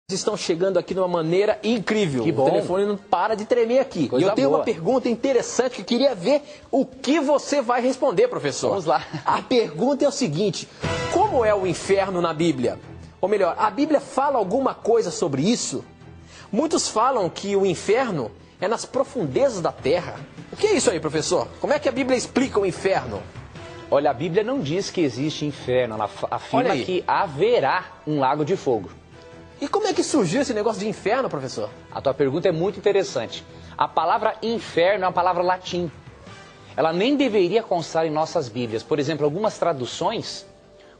Estão chegando aqui de uma maneira incrível. Que bom. O telefone não para de tremer aqui. Coisa e eu tenho boa. uma pergunta interessante que eu queria ver o que você vai responder, professor. Vamos lá. A pergunta é o seguinte: como é o inferno na Bíblia? Ou melhor, a Bíblia fala alguma coisa sobre isso? Muitos falam que o inferno é nas profundezas da terra. O que é isso aí, professor? Como é que a Bíblia explica o inferno? Olha, a Bíblia não diz que existe inferno, ela afirma que haverá um lago de fogo. E como é que surgiu esse negócio de inferno, professor? A tua pergunta é muito interessante. A palavra inferno é uma palavra latim. Ela nem deveria constar em nossas Bíblias. Por exemplo, algumas traduções,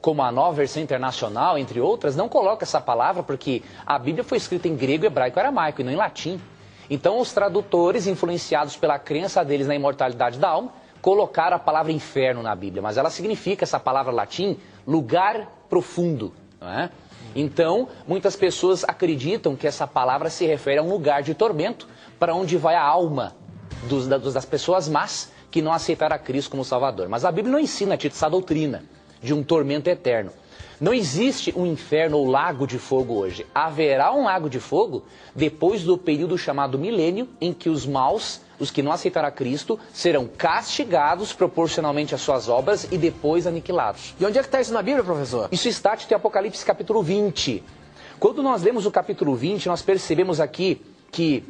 como a Nova Versão Internacional, entre outras, não colocam essa palavra porque a Bíblia foi escrita em grego, hebraico e aramaico, e não em latim. Então, os tradutores, influenciados pela crença deles na imortalidade da alma, colocaram a palavra inferno na Bíblia. Mas ela significa, essa palavra latim, lugar profundo, não é? Então, muitas pessoas acreditam que essa palavra se refere a um lugar de tormento para onde vai a alma das pessoas más que não aceitaram a Cristo como Salvador. Mas a Bíblia não ensina essa doutrina de um tormento eterno. Não existe um inferno ou lago de fogo hoje. Haverá um lago de fogo depois do período chamado milênio, em que os maus, os que não aceitaram a Cristo, serão castigados proporcionalmente às suas obras e depois aniquilados. E onde é que está isso na Bíblia, professor? Isso está em Apocalipse capítulo 20. Quando nós lemos o capítulo 20, nós percebemos aqui que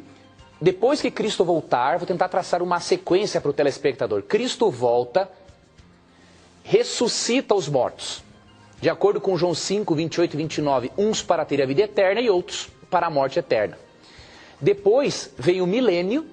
depois que Cristo voltar, vou tentar traçar uma sequência para o telespectador. Cristo volta, ressuscita os mortos. De acordo com João 5, 28 e 29, uns para ter a vida eterna e outros para a morte eterna. Depois vem o milênio.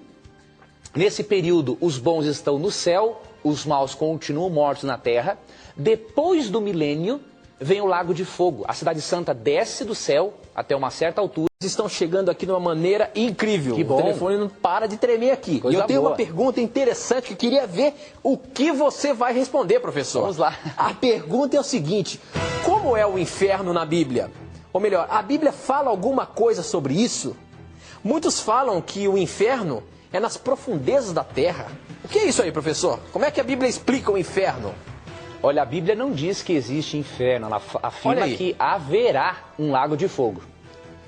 Nesse período, os bons estão no céu, os maus continuam mortos na terra. Depois do milênio, vem o lago de fogo. A cidade santa desce do céu até uma certa altura. Estão chegando aqui de uma maneira incrível. Que bom. O telefone não para de tremer aqui. Coisa e eu tenho boa. uma pergunta interessante que eu queria ver o que você vai responder, professor. Vamos lá. A pergunta é o seguinte: como é o inferno na Bíblia? Ou melhor, a Bíblia fala alguma coisa sobre isso? Muitos falam que o inferno é nas profundezas da terra. O que é isso aí, professor? Como é que a Bíblia explica o inferno? Olha, a Bíblia não diz que existe inferno, ela afirma que haverá um lago de fogo.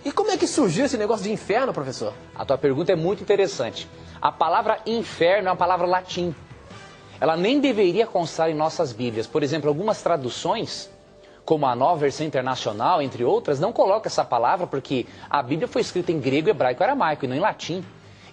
E como é que surgiu esse negócio de inferno, professor? A tua pergunta é muito interessante. A palavra inferno é uma palavra latim. Ela nem deveria constar em nossas Bíblias. Por exemplo, algumas traduções, como a Nova Versão Internacional, entre outras, não colocam essa palavra porque a Bíblia foi escrita em grego, hebraico e aramaico, e não em latim.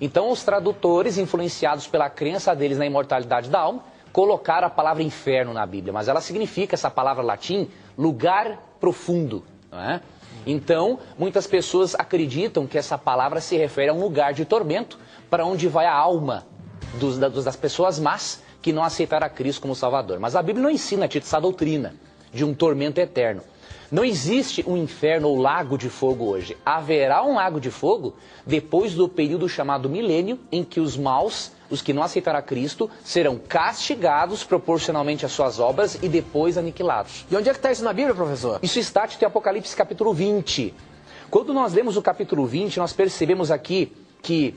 Então, os tradutores, influenciados pela crença deles na imortalidade da alma, colocaram a palavra inferno na Bíblia. Mas ela significa, essa palavra latim, lugar profundo, não é? Então, muitas pessoas acreditam que essa palavra se refere a um lugar de tormento para onde vai a alma das pessoas más que não aceitaram a Cristo como Salvador. Mas a Bíblia não ensina essa doutrina de um tormento eterno. Não existe um inferno ou lago de fogo hoje. Haverá um lago de fogo depois do período chamado milênio, em que os maus, os que não aceitaram a Cristo, serão castigados proporcionalmente às suas obras e depois aniquilados. E onde é que está isso na Bíblia, professor? Isso está em Apocalipse capítulo 20. Quando nós lemos o capítulo 20, nós percebemos aqui que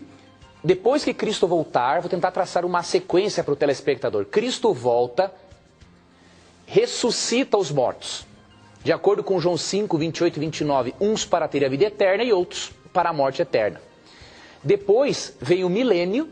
depois que Cristo voltar, vou tentar traçar uma sequência para o telespectador. Cristo volta, ressuscita os mortos. De acordo com João 5, 28 e 29, uns para ter a vida eterna e outros para a morte eterna. Depois vem o milênio.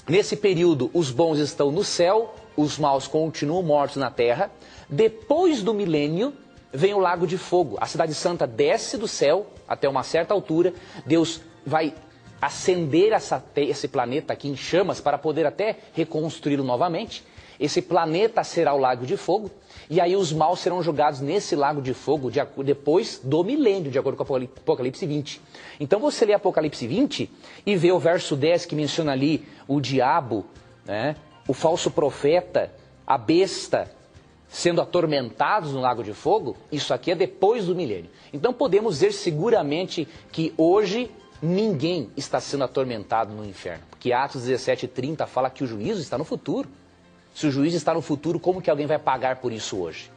Nesse período, os bons estão no céu, os maus continuam mortos na terra. Depois do milênio, vem o lago de fogo. A cidade santa desce do céu até uma certa altura. Deus vai acender esse planeta aqui em chamas para poder até reconstruí-lo novamente. Esse planeta será o lago de fogo. E aí os maus serão jogados nesse lago de fogo depois do milênio, de acordo com Apocalipse 20. Então você lê Apocalipse 20 e vê o verso 10 que menciona ali o diabo, né, o falso profeta, a besta, sendo atormentados no lago de fogo. Isso aqui é depois do milênio. Então podemos dizer seguramente que hoje ninguém está sendo atormentado no inferno. Porque Atos 17:30 fala que o juízo está no futuro. Se o juízo está no futuro, como que alguém vai pagar por isso hoje?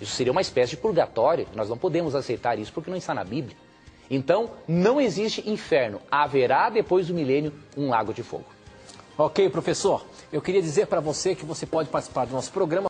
Isso seria uma espécie de purgatório. Nós não podemos aceitar isso porque não está na Bíblia. Então, não existe inferno. Haverá, depois do milênio, um lago de fogo. Ok, professor. Eu queria dizer para você que você pode participar do nosso programa.